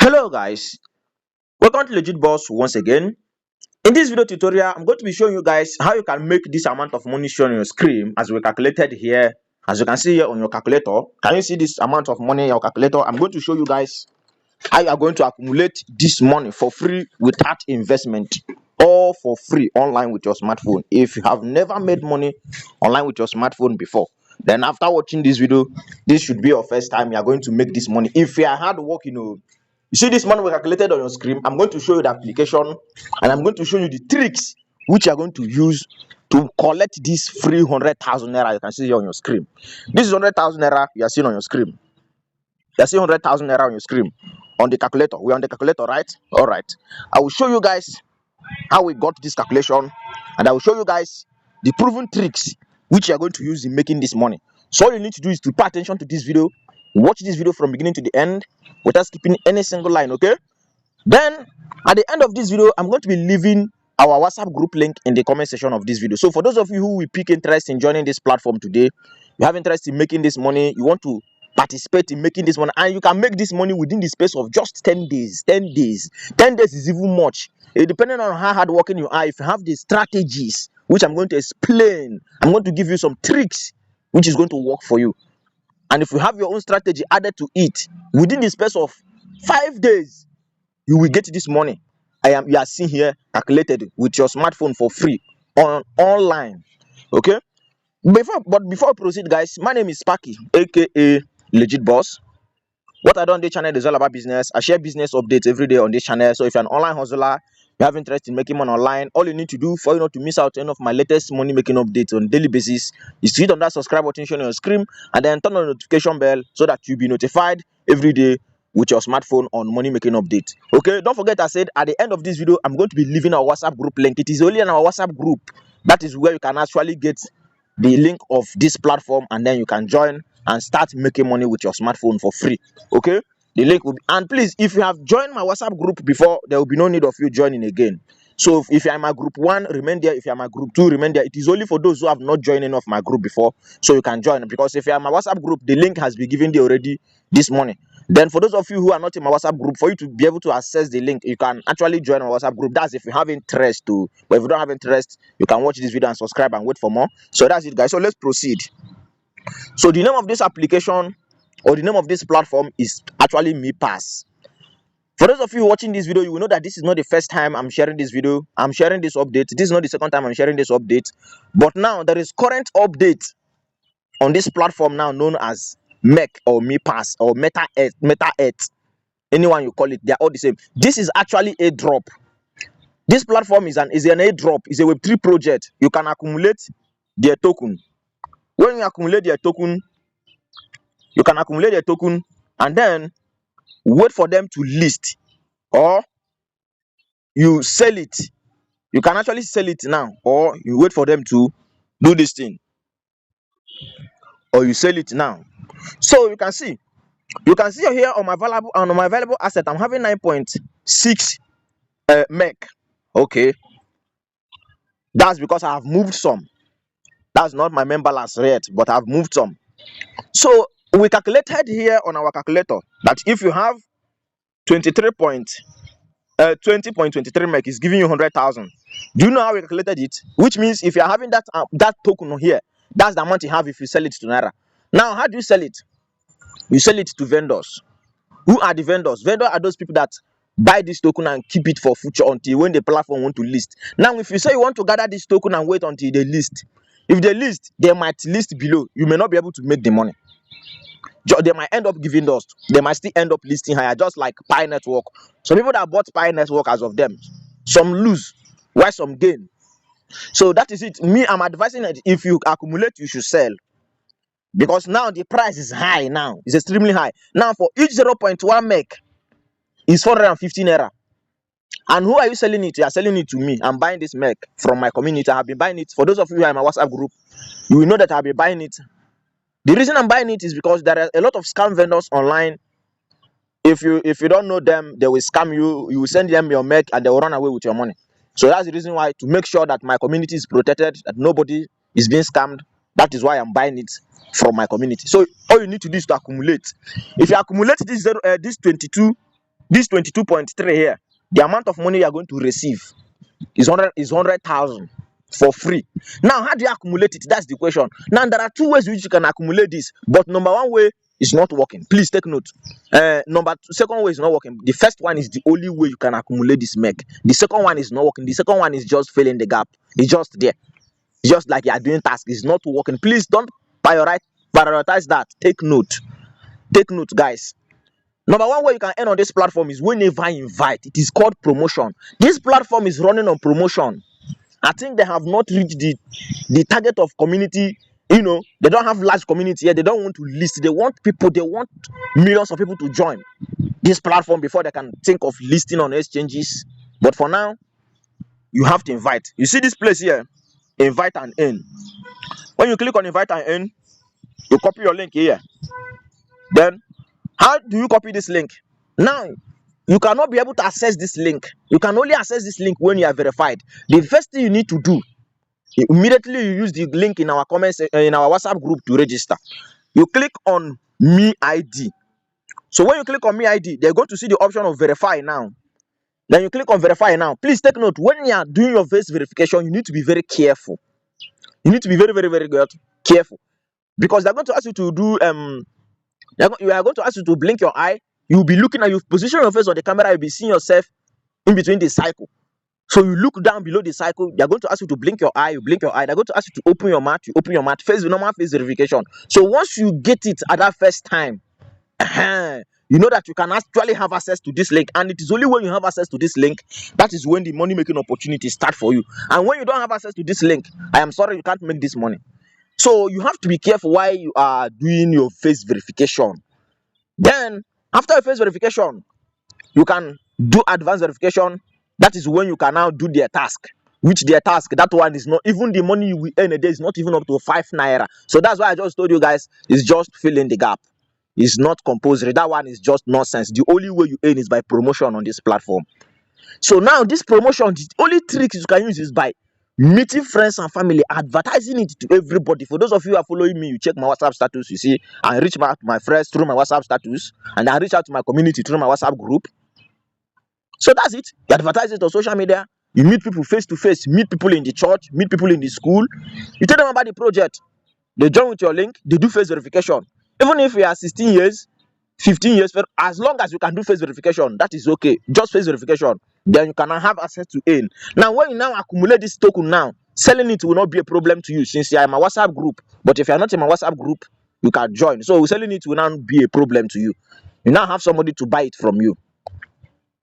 Hello guys, welcome to Legit Boss once again. In this video tutorial, I'm going to be showing you guys how you can make this amount of money shown on your screen as we calculated here. As you can see here on your calculator, can you see this amount of money in your calculator? I'm going to show you guys how you are going to accumulate this money for free without investment, all for free online with your smartphone. If you have never made money online with your smartphone before, then after watching this video, this should be your first time you are going to make this money. If you are hard work, you see this money we calculated on your screen. I'm going to show you the application and I'm going to show you the tricks which you are going to use to collect this free 100,000 naira you can see here on your screen. This is 100,000 naira you are seeing on your screen. You see 100,000 naira on your screen on the calculator. We're on the calculator, right? All right. I will show you guys how we got this calculation, and I will show you guys the proven tricks which you are going to use in making this money. So all you need to do is to pay attention to this video, watch this video from beginning to the end without skipping any single line, okay? Then at the end of this video, I'm going to be leaving our WhatsApp group link in the comment section of this video. So for those of you who will pick interest in joining this platform today, you have interest in making this money, you want to participate in making this money, and you can make this money within the space of just 10 days. 10 days is even much. Depending on how hardworking you are, if you have the strategies which I'm going to explain, I'm going to give you some tricks which is going to work for you. And if you have your own strategy added to it within the space of 5 days, you will get this money you are seeing here calculated with your smartphone for free online. Okay, before I proceed, guys, my name is Sparky, aka Legit Boss. What I do on this channel is all about business. I share business updates every day on this channel. So if you're an online hustler, you have interest in making money online, all you need to do for you not to miss out any of my latest money making updates on daily basis is to hit on that subscribe button shown on your screen and then turn on the notification bell so that you'll be notified every day with your smartphone on money making update. Okay, don't forget I said at the end of this video I'm going to be leaving our WhatsApp group link. It is only in our WhatsApp group that is where you can actually get the link of this platform, and then you can join and start making money with your smartphone for free. Okay, the link will be, and please, if you have joined my WhatsApp group before, there will be no need of you joining again. So if you are in my group 1, remain there. If you are in my group 2, remain there. It is only for those who have not joined any of my group before, so you can join, because if you are in my WhatsApp group, the link has been given there already this morning. Then for those of you who are not in my WhatsApp group, for you to be able to access the link, you can actually join our WhatsApp group. That's if you have interest to, but if you don't have interest, you can watch this video and subscribe and wait for more. So that's it, guys. So let's proceed. So the name of this application or the name of this platform is actually MePass. For those of you watching this video, you will know that this is not the first time I'm sharing this video. I'm sharing this update. This is not the second time I'm sharing this update. But now there is current update on this platform now known as MEC or MePass or Meta Earth. Anyone you call it, they are all the same. This is actually a drop. This platform is an airdrop. It's a Web3 project. You can accumulate their token. When you accumulate their token, you can accumulate their token and then wait for them to list, or you sell it. You can actually sell it now, or you wait for them to do this thing, or you sell it now. So you can see here on my valuable asset, I'm having 9.6 MEC. Okay, that's because I have moved some. That's not my main balance yet, but I've moved some. So we calculated here on our calculator that if you have 20.23 MEC is giving you 100,000. Do you know how we calculated it? Which means if you're having that token here, that's the amount you have if you sell it to Naira. Now, how do you sell it? You sell it to vendors. Who are the vendors? Vendors are those people that buy this token and keep it for future until when the platform want to list. Now, if you say you want to gather this token and wait until they list, if they list, they might list below. You may not be able to make the money. They might end up giving us. They might still end up listing higher, just like Pi Network. Some people that bought Pi Network as of them, some lose, while some gain. So that is it. Me, I'm advising that if you accumulate, you should sell, because now the price is high. Now it's extremely high. Now for each 0.1 MEC is 450 naira. And who are you selling it to? You are selling it to me. I'm buying this MEC from my community. I have been buying it. For those of you who are in my WhatsApp group, you will know that I've been buying it. The reason I'm buying it is because there are a lot of scam vendors online. If you don't know them, they will scam you. You will send them your MEC and they will run away with your money. So that's the reason why, to make sure that my community is protected, that nobody is being scammed. That is why I'm buying it from my community. So all you need to do is to accumulate. If you accumulate this 22 This 22.3 here, the amount of money you are going to receive is 100,000 for free. Now, how do you accumulate it? That's the question. Now, there are two ways which you can accumulate this, but number one way is not working. Please take note. Second way is not working. The first one is the only way you can accumulate this MEC. The second one is not working. The second one is just filling the gap. It's just there. It's just like you are doing task. It's not working. Please don't prioritize that. Take note. Take note, guys. Number one way you can earn on this platform is whenever you invite. It is called promotion. This platform is running on promotion. I think they have not reached the target of community. They don't have large community here. They don't want to list. They want people. They want millions of people to join this platform before they can think of listing on exchanges. But for now, you have to invite. You see this place here, invite and earn. When you click on invite and earn, you copy your link here. Then, how do you copy this link? Now, you cannot be able to access this link. You can only access this link when you are verified. The first thing you need to do, immediately you use the link in our comments in our WhatsApp group to register. You click on Me ID. So when you click on Me ID, they're going to see the option of verify now. Then you click on verify now. Please take note, when you are doing your face verification, you need to be very careful. You need to be very, very, very careful, because they're going to ask you to do you are going to ask you to blink your eye. You'll be looking at, you position your face on the camera, you'll be seeing yourself in between the cycle. So you look down below the cycle, they're going to ask you to blink your eye, you blink your eye. They're going to ask you to open your mouth, you open your mouth. Normal face verification. So once you get it at that first time, you know that you can actually have access to this link, and it is only when you have access to this link that is when the money making opportunities start for you. And when you don't have access to this link, I am sorry, you can't make this money. So you have to be careful while you are doing your face verification. Then after your face verification, you can do advanced verification. That is when you can now do their task. Which their task, that one is not even the money you will earn a day, is not even up to 5 naira. So that's why I just told you guys, it's just filling the gap. It's not compulsory. That one is just nonsense. The only way you earn is by promotion on this platform. So now this promotion, the only tricks you can use is by meeting friends and family, advertising it to everybody. For those of you who are following me, you check my WhatsApp status, you see, I reach out to my friends through my WhatsApp status, and I reach out to my community through my WhatsApp group. So that's it. You advertise it on social media. You meet people face to face, meet people in the church, meet people in the school. You tell them about the project. They join with your link. They do face verification. Even if you are 16 years, 15 years, as long as you can do face verification, that is okay. Just face verification. Then you can have access to earn. Now, when you now accumulate this token now, selling it will not be a problem to you, since you are in my WhatsApp group. But if you are not in my WhatsApp group, you can join. So selling it will now be a problem to you. You now have somebody to buy it from you.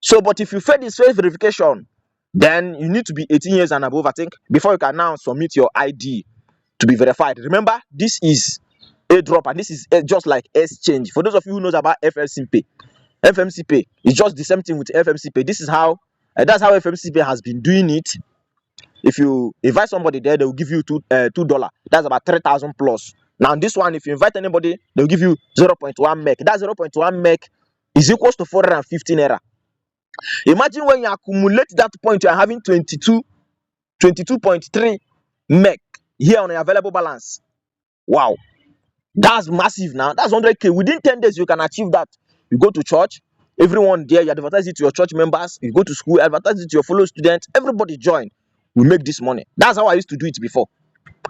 So, but if you fail this face verification, then you need to be 18 years and above, I think, before you can now submit your ID to be verified. Remember, this is airdrop, and this is just like exchange. For those of you who knows about FMC Pay is just the same thing with FMC Pay. This is how that's how FMC Pay has been doing it. If you invite somebody there, they will give you $2. That's about 3,000 plus. Now this one, if you invite anybody, they'll give you 0.1 meg. That 0.1 meg is equals to 450 naira. Imagine when you accumulate that point, you are having 22.3 meg here on your available balance. Wow, that's massive. Now that's 100k. Within 10 days, you can achieve that. You go to church, everyone there, you advertise it to your church members. You go to school, advertise it to your fellow students. Everybody join. We make this money. That's how I used to do it before.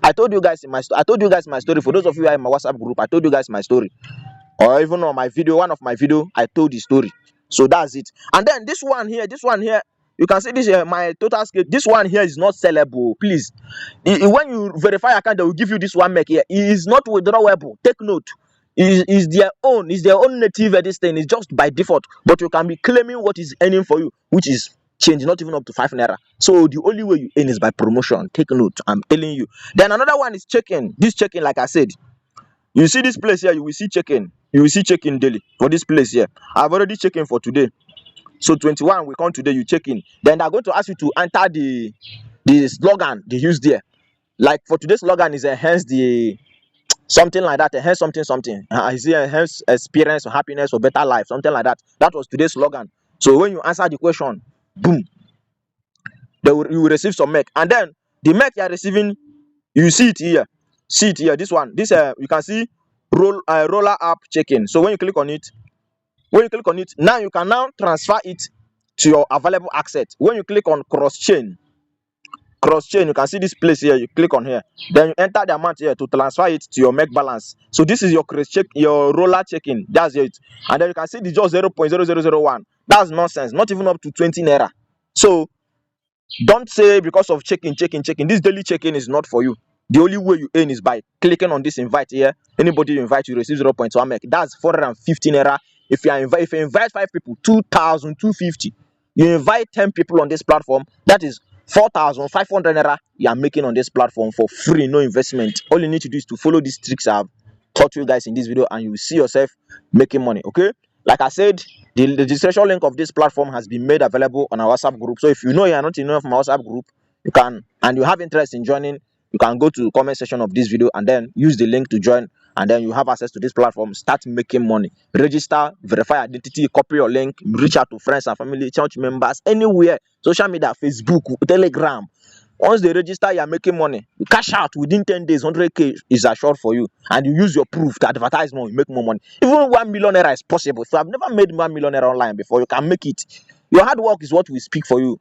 I told you guys my story. For those of you who are in my WhatsApp group, I told you guys my story. Or even on my video, one of my video, I told the story. So that's it. And then this one here, you can see this here, my total scale. This one here is not sellable. Please, when you verify account, they will give you this one meg here. It is not withdrawable. Take note. Is their own native this thing. It's just by default. But you can be claiming what is earning for you, which is change, not even up to 5 naira. So the only way you earn is by promotion. Take note. I'm telling you. Then another one is checking. This checking, like I said, you see this place here, you will see checking. You will see checking daily for this place here. I've already checking for today. So 21 will come today, you check in. Then they're going to ask you to enter the slogan they use there. Like for today's slogan is enhance the something like that, enhance something. Is it enhance experience or happiness or better life, something like that. That was today's slogan. So when you answer the question, boom, you will receive some MEC. And then the MEC you are receiving, you see it here. This one. You can see roller app check-in. So when you click on it, When you click on it, now you can now transfer it to your available asset. When you click on cross chain, you can see this place here. You click on here, then you enter the amount here to transfer it to your make balance. So this is your cross check, your roller checking. That's it. And then you can see the just 0.0001. That's nonsense. Not even up to 20 naira. So don't say because of checking. This daily checking is not for you. The only way you earn is by clicking on this invite here. Anybody you invite, you receive 0.1 meg. That's 415 naira. If you invite 5 people, 2,250. You invite 10 people on this platform, that is 4,500 naira you are making on this platform for free, no investment. All you need to do is to follow these tricks I've taught you guys in this video, and you will see yourself making money. Okay, like I said, the registration link of this platform has been made available on our WhatsApp group. So if you know you are not in one of my WhatsApp group, you can, and you have interest in joining, you can go to the comment section of this video and then use the link to join, and then you have access to this platform. Start making money. Register, verify identity, copy your link, reach out to friends and family, church members, anywhere, social media, Facebook, Telegram. Once they register, you are making money. You cash out within 10 days, 100k is assured for you, and you use your proof to advertise more, you make more money. Even 1 million naira is possible. If you have never made 1 million naira online before, you can make it. Your hard work is what will speak for you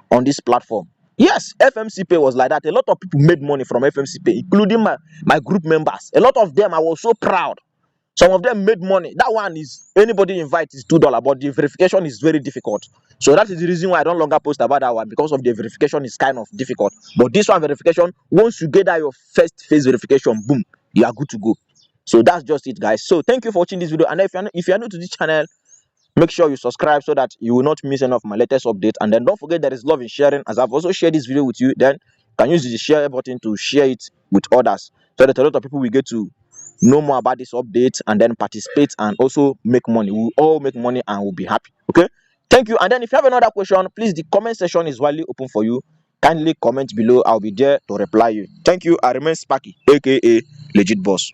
on this platform. Yes, FMC Pay was like that. A lot of people made money from FMC Pay, including my group members. A lot of them, I was so proud. Some of them made money. That one is anybody invite is $2, but the verification is very difficult. So that is the reason why I don't longer post about that one, because of the verification is kind of difficult. But this one verification, once you get that your first phase verification, boom, you are good to go. So that's just it, guys. So thank you for watching this video. And if you're new to this channel, make sure you subscribe so that you will not miss any of my latest updates. And then don't forget there is love in sharing, as I've also shared this video with you. Then you can use the share button to share it with others, so that a lot of people will get to know more about this update and then participate and also make money. We will all make money and we'll be happy. Okay, thank you. And then if you have another question, please, the comment section is widely open for you. Kindly comment below. I'll be there to reply you. Thank you. I remain Sparky, aka Legit Boss.